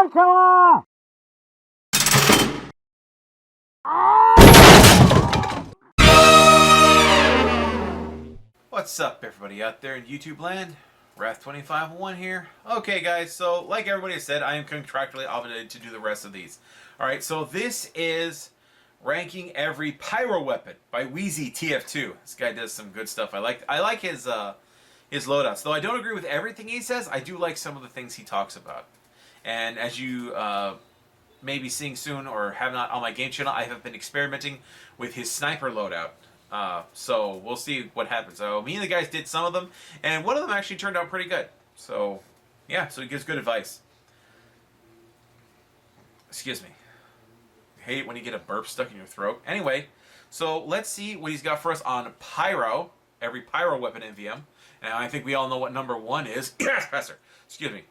killer! What's up, everybody out there in YouTube land? Wrath2501 here. Okay, guys, so like everybody said, I am contractually obligated to do the rest of these. Alright, so this is ranking every Pyro weapon by Wheezy TF2. This guy does some good stuff. I like his loadouts. Though I don't agree with everything he says, I do like some of the things he talks about. And as you may be seeing soon or have not on my game channel, I have been experimenting with his sniper loadout. So we'll see what happens. So me and the guys did some of them, and one of them actually turned out pretty good. So yeah, so he gives good advice. Excuse me. I hate it when you get a burp stuck in your throat. Anyway, so let's see what he's got for us on Pyro, every Pyro weapon MvM. And I think we all know what number 1 is. Yes, Professor. Excuse me.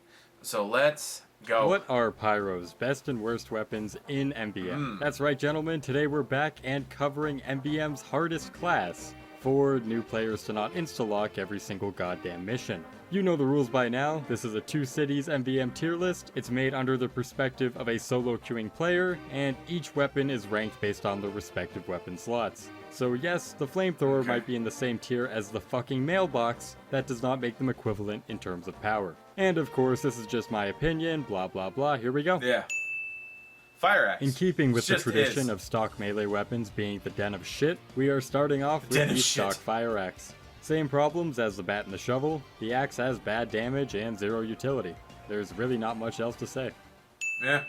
So let's go. What are Pyro's best and worst weapons in MvM? That's right, gentlemen. Today we're back and covering MvM's hardest class for new players to not insta-lock every single goddamn mission. You know the rules by now. This is a 2 cities MvM tier list. It's made under the perspective of a solo queuing player, and each weapon is ranked based on the respective weapon slots. So yes, the flamethrower might be in the same tier as the fucking mailbox. That does not make them equivalent in terms of power. And of course, this is just my opinion, blah blah blah. Here we go. Yeah. Fire axe. In keeping with the tradition of stock melee weapons being the den of shit, we are starting off with the stock fire axe. Same problems as the bat and the shovel. The axe has bad damage and 0 utility. There's really not much else to say. Yeah.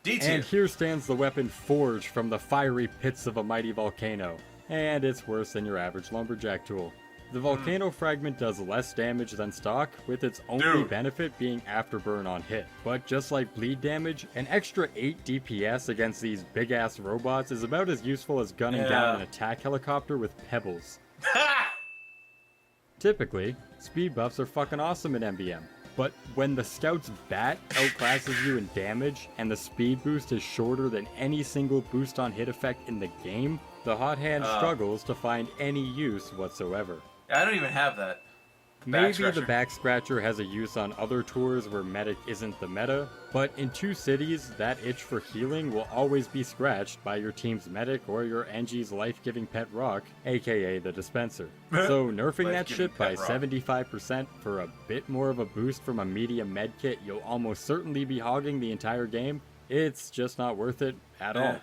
D-tier. And here stands the weapon forged from the fiery pits of a mighty volcano. And it's worse than your average lumberjack tool. The Volcano Fragment does less damage than stock, with its only benefit being afterburn on hit. But just like bleed damage, an extra 8 DPS against these big-ass robots is about as useful as gunning down an attack helicopter with pebbles. Typically, speed buffs are fucking awesome in MvM. But when the scout's bat outclasses you in damage, and the speed boost is shorter than any single boost on hit effect in the game, the hot hand struggles to find any use whatsoever. I don't even have that. Maybe the back scratcher has a use on other tours where medic isn't the meta, but in 2 cities, that itch for healing will always be scratched by your team's medic or your NG's life-giving pet rock, aka the dispenser. So nerfing that shit by 75% for a bit more of a boost from a medium medkit you'll almost certainly be hogging the entire game, it's just not worth it at all.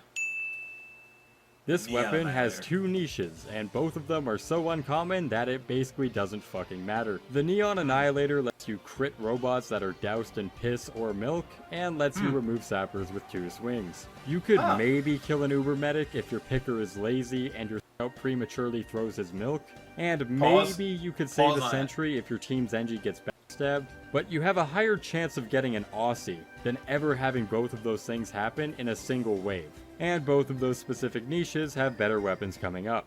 This weapon has 2 niches, and both of them are so uncommon that it basically doesn't fucking matter. The Neon Annihilator lets you crit robots that are doused in piss or milk, and lets you remove sappers with 2 swings. You could maybe kill an uber medic if your picker is lazy and your scout prematurely throws his milk, and maybe you could save a sentry if your team's NG gets backstabbed, but you have a higher chance of getting an Aussie than ever having both of those things happen in a single wave. And both of those specific niches have better weapons coming up.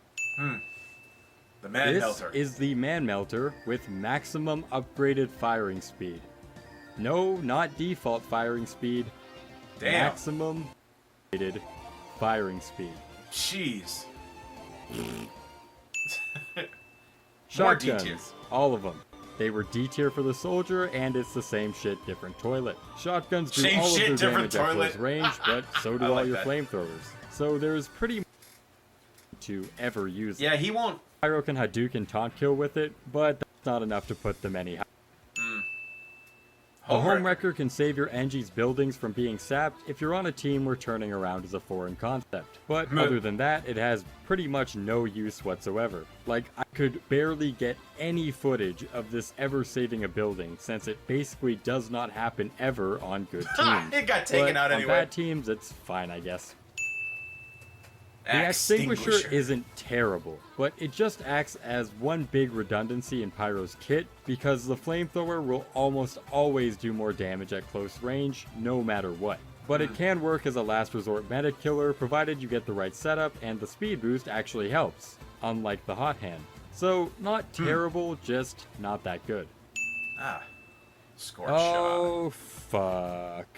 The Man Melter. This is the Man Melter with maximum upgraded firing speed. No, not default firing speed. Maximum upgraded firing speed. Jeez. Shotguns, all of them. They were D tier for the soldier, and it's the same shit, different toilet. Shotguns do all of their damage at close range, but so do all your flamethrowers. So there's pretty much to ever use it. Yeah, he won't. Pyro can Hadouken taunt kill with it, but that's not enough to put them any higher. A home wrecker can save your NG's buildings from being sapped if you're on a team where turning around is a foreign concept. But other than that, it has pretty much no use whatsoever. Like, I could barely get any footage of this ever saving a building, since it basically does not happen ever on good teams. It got taken out anyway. On bad teams, it's fine, I guess. The Extinguisher isn't terrible, but it just acts as one big redundancy in Pyro's kit, because the flamethrower will almost always do more damage at close range, no matter what. But it can work as a last resort medic killer, provided you get the right setup and the speed boost actually helps, unlike the hot hand. So, not terrible, just not that good. Scorch Oh, fuck.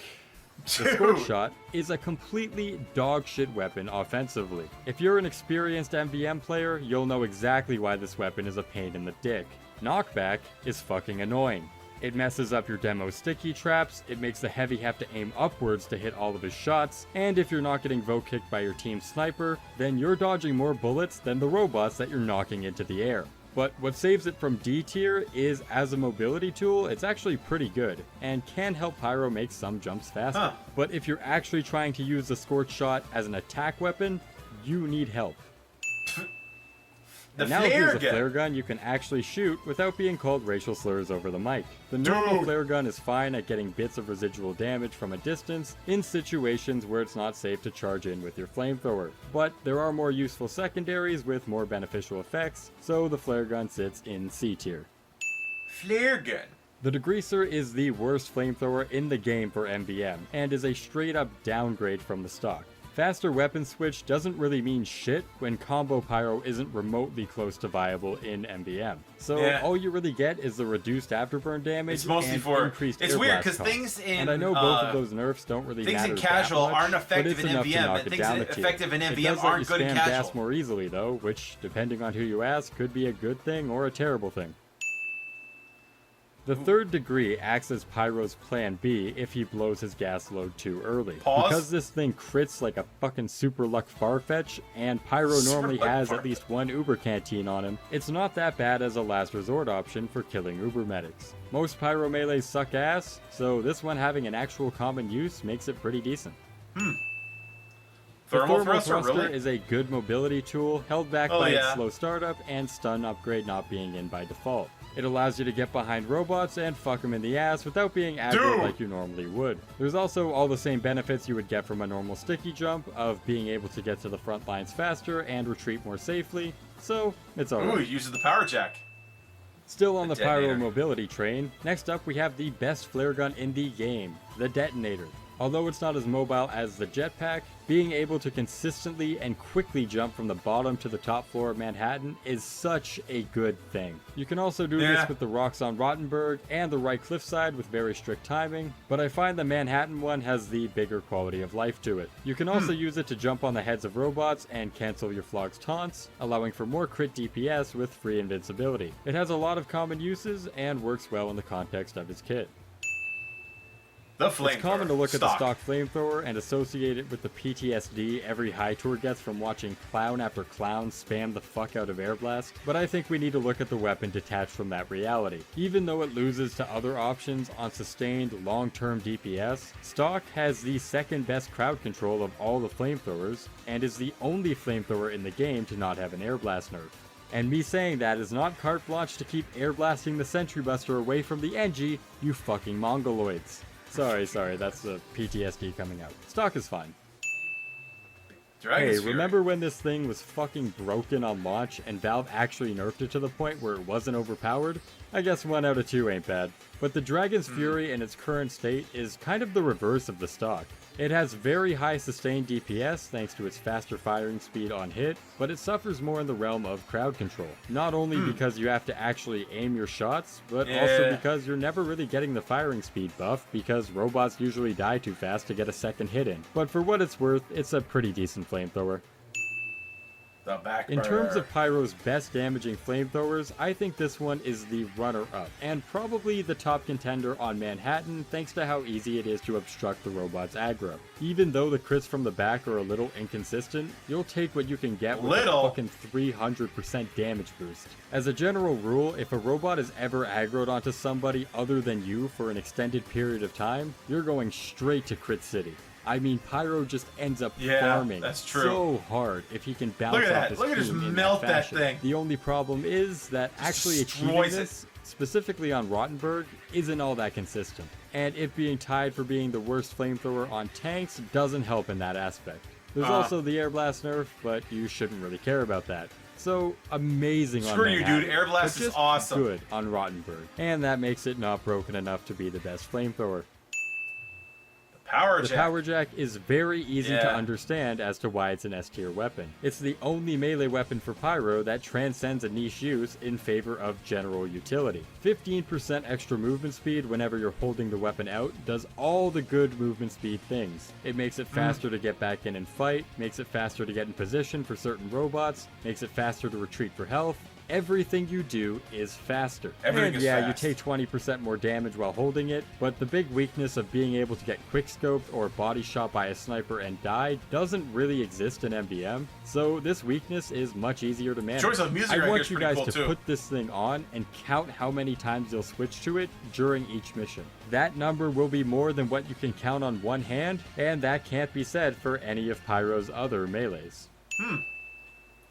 The Scorch Shot is a completely dogshit weapon offensively. If you're an experienced MvM player, you'll know exactly why this weapon is a pain in the dick. Knockback is fucking annoying. It messes up your demo sticky traps, it makes the heavy have to aim upwards to hit all of his shots, and if you're not getting vote kicked by your team's sniper, then you're dodging more bullets than the robots that you're knocking into the air. But what saves it from D tier is, as a mobility tool, it's actually pretty good, and can help Pyro make some jumps faster. But if you're actually trying to use the Scorch Shot as an attack weapon, you need help. And now here's a flare gun you can actually shoot without being called racial slurs over the mic. The normal flare gun is fine at getting bits of residual damage from a distance in situations where it's not safe to charge in with your flamethrower. But there are more useful secondaries with more beneficial effects, so the flare gun sits in C tier. Flare gun. The Degreaser is the worst flamethrower in the game for MvM, and is a straight up downgrade from the stock. Faster weapon switch doesn't really mean shit when combo Pyro isn't remotely close to viable in MvM. So all you really get is the reduced afterburn damage it's mostly and for, increased it's air weird because things in and I know both of those nerfs don't really things matter in casual that much, aren't effective in MvM, and things effective in MvM aren't good in casual. Gas more easily though, which depending on who you ask could be a good thing or a terrible thing. The third degree acts as Pyro's plan B if he blows his gas load too early. Because this thing crits like a fucking super luck Farfetch, and Pyro normally has at least one Uber canteen on him, it's not that bad as a last resort option for killing Uber medics. Most Pyro melees suck ass, so this one having an actual common use makes it pretty decent. The Thermal Thruster is a good mobility tool, held back by its slow startup and stun upgrade not being in by default. It allows you to get behind robots and fuck them in the ass without being aggroed like you normally would. There's also all the same benefits you would get from a normal sticky jump, of being able to get to the front lines faster and retreat more safely, so it's alright. Ooh, it uses the power jack. Still on the Pyro mobility train, next up we have the best flare gun in the game, the Detonator. Although it's not as mobile as the jetpack, being able to consistently and quickly jump from the bottom to the top floor of Manhattan is such a good thing. You can also do this with the rocks on Rottenberg and the right cliffside with very strict timing, but I find the Manhattan one has the bigger quality of life to it. You can also use it to jump on the heads of robots and cancel your Flog's taunts, allowing for more crit DPS with free invincibility. It has a lot of common uses and works well in the context of its kit. It's common to look at the stock flamethrower and associate it with the PTSD every high tour gets from watching clown after clown spam the fuck out of Air Blast, but I think we need to look at the weapon detached from that reality. Even though it loses to other options on sustained long-term DPS, stock has the second best crowd control of all the flamethrowers, and is the only flamethrower in the game to not have an Air Blast nerf. And me saying that is not carte blanche to keep air blasting the Sentry Buster away from the NG, you fucking mongoloids. Sorry, that's the PTSD coming out. Stock is fine. Hey, remember when this thing was fucking broken on launch and Valve actually nerfed it to the point where it wasn't overpowered? I guess 1 out of 2 ain't bad. But the Dragon's Fury in its current state is kind of the reverse of the stock. It has very high sustained DPS thanks to its faster firing speed on hit, but it suffers more in the realm of crowd control. Not only because you have to actually aim your shots, but also because you're never really getting the firing speed buff because robots usually die too fast to get a second hit in. But for what it's worth, it's a pretty decent flamethrower. In terms of Pyro's best damaging flamethrowers, I think this one is the runner-up, and probably the top contender on Manhattan thanks to how easy it is to obstruct the robot's aggro. Even though the crits from the back are a little inconsistent, you'll take what you can get with a fucking 300% damage boost. As a general rule, if a robot is ever aggroed onto somebody other than you for an extended period of time, you're going straight to Crit City. I mean, Pyro just ends up farming so hard if he can bounce off his team in that fashion. The only problem is that actually achieving this, specifically on Rottenberg, isn't all that consistent. And it being tied for being the worst flamethrower on tanks doesn't help in that aspect. There's also the Air Blast nerf, but you shouldn't really care about that. So, amazing on Manhattan. Screw you, dude. Air Blast is awesome. Good on Rottenberg. And that makes it not broken enough to be the best flamethrower. The Power Jack is very easy to understand as to why it's an S tier weapon. It's the only melee weapon for Pyro that transcends a niche use in favor of general utility. 15% extra movement speed whenever you're holding the weapon out does all the good movement speed things. It makes it faster to get back in and fight, makes it faster to get in position for certain robots, makes it faster to retreat for health, everything you do is faster. Everything And is yeah, fast. you take 20% more damage while holding it, but the big weakness of being able to get quickscoped or body shot by a sniper and die doesn't really exist in MvM, so this weakness is much easier to manage. Choice of music I right here want is you pretty guys cool to too. put this thing on and count how many times you'll switch to it during each mission. That number will be more than what you can count on one hand, and that can't be said for any of Pyro's other melees.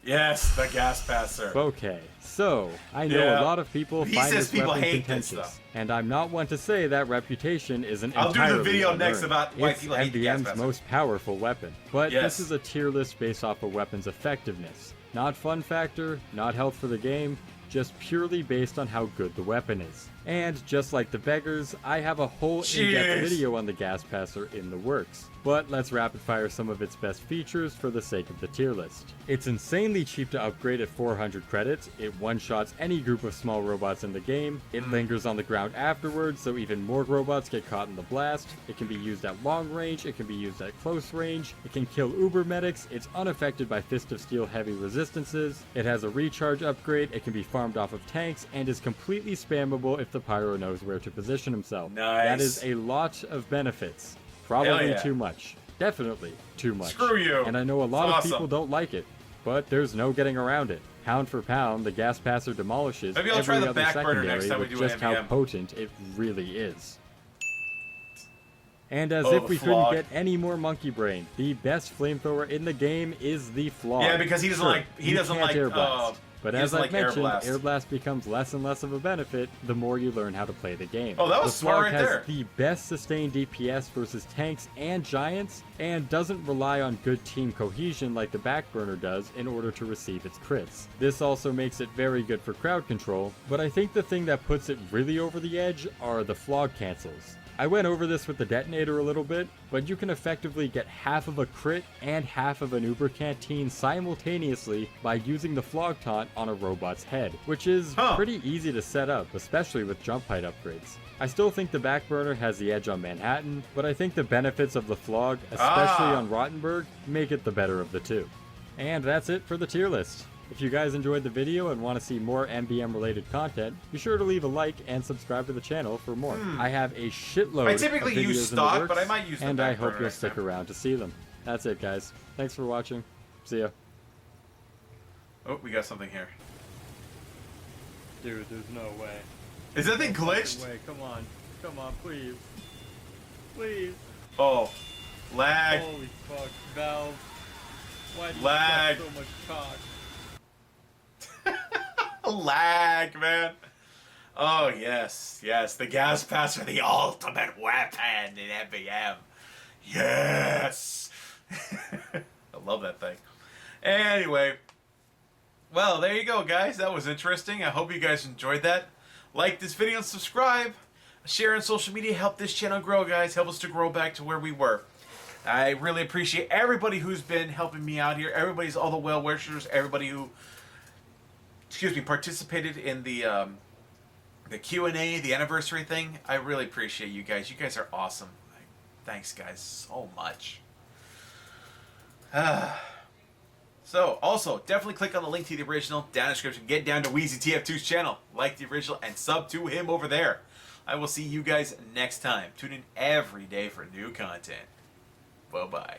Yes, the gas passer. Okay, so I know Yeah. a lot of people He find says this people weapon hate this contentious, stuff. and I'm not one to say that reputation isn't I'll do the entirely video next unearned. about why It's people hate the gas MvM's passer. most powerful weapon, but Yes. this is a tier list based off a weapon's effectiveness. Not fun factor, not health for the game, just purely based on how good the weapon is. And just like the beggars, I have a whole in-depth Jeez. video on the gas passer in the works. But let's rapid fire some of its best features for the sake of the tier list. It's insanely cheap to upgrade at 400 credits, it one-shots any group of small robots in the game, it lingers on the ground afterwards so even more robots get caught in the blast, it can be used at long range, it can be used at close range, it can kill uber medics, it's unaffected by Fist of Steel heavy resistances, it has a recharge upgrade, it can be farmed off of tanks, and is completely spammable if the Pyro knows where to position himself. Nice. That is a lot of benefits. Probably yeah. too much. Definitely too much. Screw you. And I know a lot It's of awesome. people don't like it, but there's no getting around it. Pound for pound, the gas passer demolishes Maybe I'll every try the other back burner secondary next time we with do just how MvM. potent it really is. And as Oh, if the we flog. couldn't get any more monkey brain, the best flamethrower in the game is the flog. Yeah, because he doesn't Sure, like- he you doesn't can't like, air blast. But he as doesn't I've like air mentioned, blast. air blast becomes less and less of a benefit the more you learn how to play the game. Oh, that was the smart flog right has there. the best sustained DPS versus tanks and giants, and doesn't rely on good team cohesion like the backburner does in order to receive its crits. This also makes it very good for crowd control, but I think the thing that puts it really over the edge are the flog cancels. I went over this with the detonator a little bit, but you can effectively get half of a crit and half of an Uber Canteen simultaneously by using the flog taunt on a robot's head, which is pretty easy to set up, especially with jump height upgrades. I still think the backburner has the edge on Manhattan, but I think the benefits of the flog, especially on Rottenberg, make it the better of the two. And that's it for the tier list. If you guys enjoyed the video and want to see more MvM related content, be sure to leave a like and subscribe to the channel for more. I have a shitload I typically of videos use in the stock, works, but I might use the and back I hope burner you'll next stick time. around to see them. That's it, guys. Thanks for watching. See ya. Oh, we got something here. Dude, there's no way. Is that thing glitched? Way. Come on, please. Please. Oh, lag. Holy fuck, Valve. Why do you Lag. suck so much cock? Lag, man. Oh, yes. Yes, the gas passer, the ultimate weapon in MvM. Yes. I love that thing. Anyway, well, there you go, guys. That was interesting. I hope you guys enjoyed that. Like this video and subscribe. Share on social media. Help this channel grow, guys. Help us to grow back to where we were. I really appreciate everybody who's been helping me out here. Everybody's all the well-wishers. Everybody who, participated in the Q&A, the anniversary thing. I really appreciate you guys. You guys are awesome. Thanks, guys, so much. So, also, definitely click on the link to the original down in the description. Get down to Wheezy TF2's channel. Like the original and sub to him over there. I will see you guys next time. Tune in every day for new content. Bye-bye.